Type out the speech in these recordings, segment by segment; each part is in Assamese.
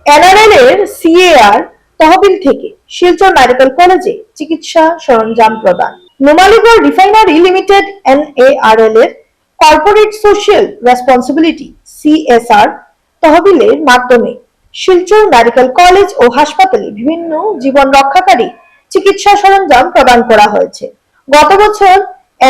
এনআরএল এর সিএআর তহবিল থেকে শিলচর মেডিকেল কলেজে চিকিৎসা সরঞ্জাম প্রদান। নুমালীগড় রিফাইনারি লিমিটেড এনএআরএল এর কর্পোরেট সোশ্যাল রেসপন্সিবিলিটি সিএসআর তহবিলের মাধ্যমে শিলচর মেডিকেল কলেজ ও হাসপাতালে বিভিন্ন জীবন রক্ষাকারী চিকিৎসা সরঞ্জাম প্রদান করা হয়েছে। গত বছর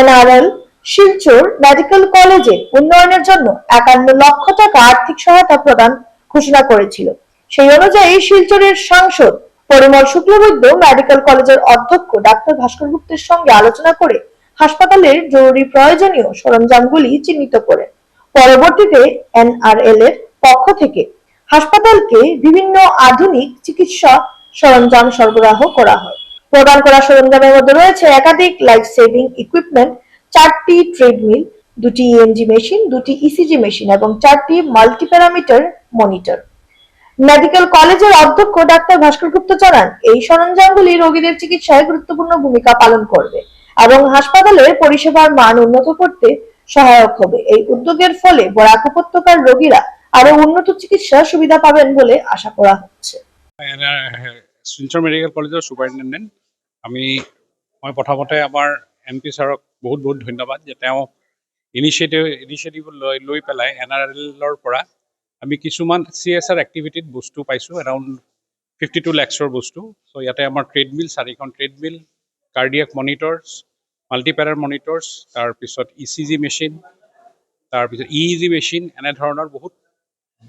এনআরএল শিলচর মেডিকেল কলেজের উন্নয়নের জন্য ৫১ লক্ষ টাকা আর্থিক সহায়তা প্রদান ঘোষণা করেছিল। সেই অনুযায়ী শিলচরের সাংসদ পরিমল শুক্লবৈদ্য মেডিকেল কলেজের অধ্যক্ষ ডাক্তার ভাস্কর গুপ্তের সঙ্গে আলোচনা করে হাসপাতালের জরুরি প্রয়োজনীয় সরঞ্জামগুলি চিহ্নিত করেন। পরবর্তীতে এনআরএল এর পক্ষ থেকে হাসপাতালকে বিভিন্ন আধুনিক চিকিৎসা সরঞ্জাম সরবরাহ করা হয়। প্রদান করা সরঞ্জামের মধ্যে রয়েছে একাধিক লাইফ সেভিং ইকুইপমেন্ট, ৪টি ট্রেডমিল, ২টি ইএমজি মেশিন, ২টি ইসিজি মেশিন এবং ৪টি মাল্টিপ্যারামিটার মনিটর। মেডিকেল কলেজের অধ্যক্ষ ডাক্তার ভাস্কর গুপ্ত জানান, এই সরঞ্জামগুলি রোগীদের চিকিৎসায় গুরুত্বপূর্ণ ভূমিকা পালন করবে এবং হাসপাতালের পরিষেবার মান উন্নত করতে সহায়ক হবে। এই উদ্যোগের ফলে বরাক উপত্যকার রোগীরা আরো উন্নত চিকিৎসা সুবিধা পাবেন বলে আশা করা হচ্ছে। শিলচৰ মেডিকেল কলেজৰ সুপাৰিণ্টেণ্ডেণ্ট মই প্ৰথমতে আমাৰ MP ছাৰক বহুত বহুত ধন্যবাদ যে তেওঁ ইনিচিয়েটিভ লৈ পেলাই এনআৰএলৰ পৰা আমি কিছুমান CSR এক্টিভিটিত বস্তু পাইছোঁ, এৰাউণ্ড 52 lakhsৰ বস্তু। চ' ইয়াতে আমাৰ ট্ৰেডমিল, 4খন ট্ৰেডমিল, কাৰ্ডিয়াক মনিটৰ্ছ, মাল্টিপেৰাৰ মনিটৰ্ছ, তাৰপিছত ইচিজি মেচিন, তাৰপিছত EEG মেচিন, এনেধৰণৰ বহুত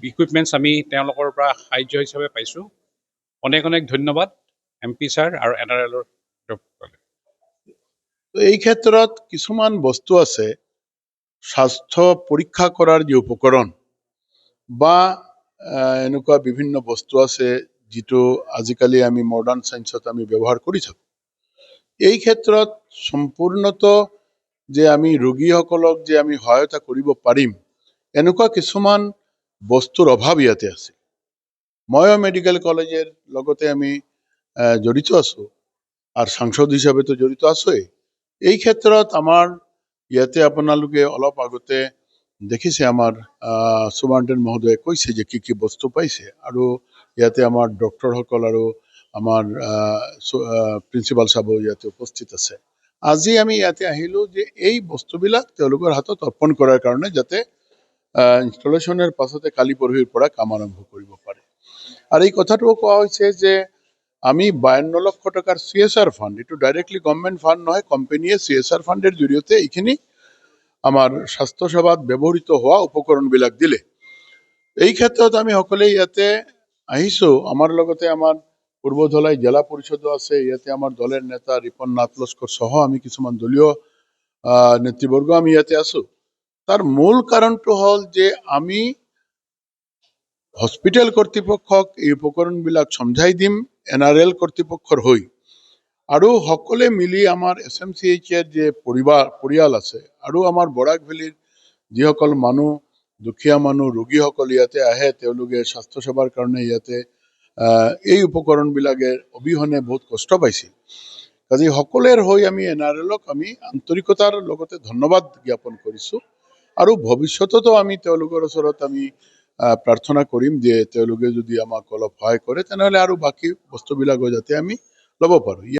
ইকুইপমেণ্টছ আমি তেওঁলোকৰ পৰা সাহায্য হিচাপে পাইছোঁ। অনেক অনেক ধন্যবাদ MP ছাৰ আৰু এনআৰএলৰ। এই ক্ষেত্ৰত কিছুমান বস্তু আছে, স্বাস্থ্য পৰীক্ষা কৰাৰ যি উপকৰণ বা এনেকুৱা বিভিন্ন বস্তু আছে যিটো আজিকালি আমি মডাৰ্ণ চায়েন্সত আমি ব্যৱহাৰ কৰি থাকোঁ। এই ক্ষেত্ৰত সম্পূৰ্ণত যে আমি ৰোগীসকলক যে আমি সহায়তা কৰিব পাৰিম এনেকুৱা কিছুমান বস্তুৰ অভাৱ ইয়াতে আছে। ময়ো মেডিকেল কলেজেৰ লগতে আমি জড়িত আছো আৰ সাংসদ হিসাবে তো জড়িত আছোই। এই ক্ষেত্ৰত আমাৰ ইয়াতে আপোনালোকে অলপ আগতে দেখিছে, আমাৰ সুপাৰিণ্টেণ্ডেণ্ট মহোদয়ে কৈছে যে কি কি বস্তু পাইছে, আৰু ইয়াতে আমাৰ ডক্টৰসকল আৰু আমাৰ প্ৰিন্সিপাল ছাৰো ইয়াতে উপস্থিত আছে। আজি আমি ইয়াতে আহিলোঁ যে এই বস্তুবিলাক তেওঁলোকৰ হাতত অৰ্পণ কৰাৰ কাৰণে, যাতে ইনষ্টলেশ্যনৰ পাছতে কালি পৰহিৰ পৰা কাম আৰম্ভ কৰিব পাৰে। আৰ এই কথাটোও কোৱা হৈছে যে আমি 52 লক্ষ টাকাৰ CSR ফান্ড, এটো ডাইৰেক্টলি গভৰ্নমেন্ট ফান্ড নহয়, কোম্পানিয়ে CSR ফান্ডেৰ জৰিয়তে এইখিনি আমাৰ স্বাস্থ্য সেৱাত ব্যৱহৃত হোৱা উপকৰণবিলাক দিলে। এই ক্ষেত্ৰত আমি সকলোৱে ইয়াতে আহিছোঁ। আমাৰ লগতে আমাৰ পূৰ্বধলাই জেলা পৰিষদো আছে, ইয়াতে আমাৰ দলেৰ নেতা ৰিপন নাথ লস্কৰ সহ আমি কিছুমান দলীয় নেতৃবৰ্গ আমি ইয়াতে আছো। তাৰ মূল কাৰণটো হ'ল যে আমি হস্পিটেল কৰ্তৃপক্ষক এই উপকৰণবিলাক সমঝাই দিম এনআৰএল কৰ্তৃপক্ষৰ হৈ, আৰু সকলে মিলি আমাৰ SMCH এৰ যে পৰিয়াল আছে আৰু আমাৰ বৰাক ভেলীৰ যিসকল মানুহ, দুখীয়া মানুহ, ৰোগীসকল ইয়াতে আহে, তেওঁলোকে স্বাস্থ্য সেৱাৰ কাৰণে ইয়াতে এই উপকৰণবিলাকৰ অবিহনে বহুত কষ্ট পাইছিল। কাজে সকলেৰ হৈ আমি এনআৰএলক আমি আন্তৰিকতাৰ লগতে ধন্যবাদ জ্ঞাপন কৰিছোঁ, আৰু ভৱিষ্যততো আমি তেওঁলোকৰ ওচৰত আমি প্ৰাৰ্থনা কৰিম যে তেওঁলোকে যদি আমাক অলপ সহায় কৰে তেনেহ'লে আৰু বাকী বস্তুবিলাকো যাতে আমি ল'ব পাৰোঁ।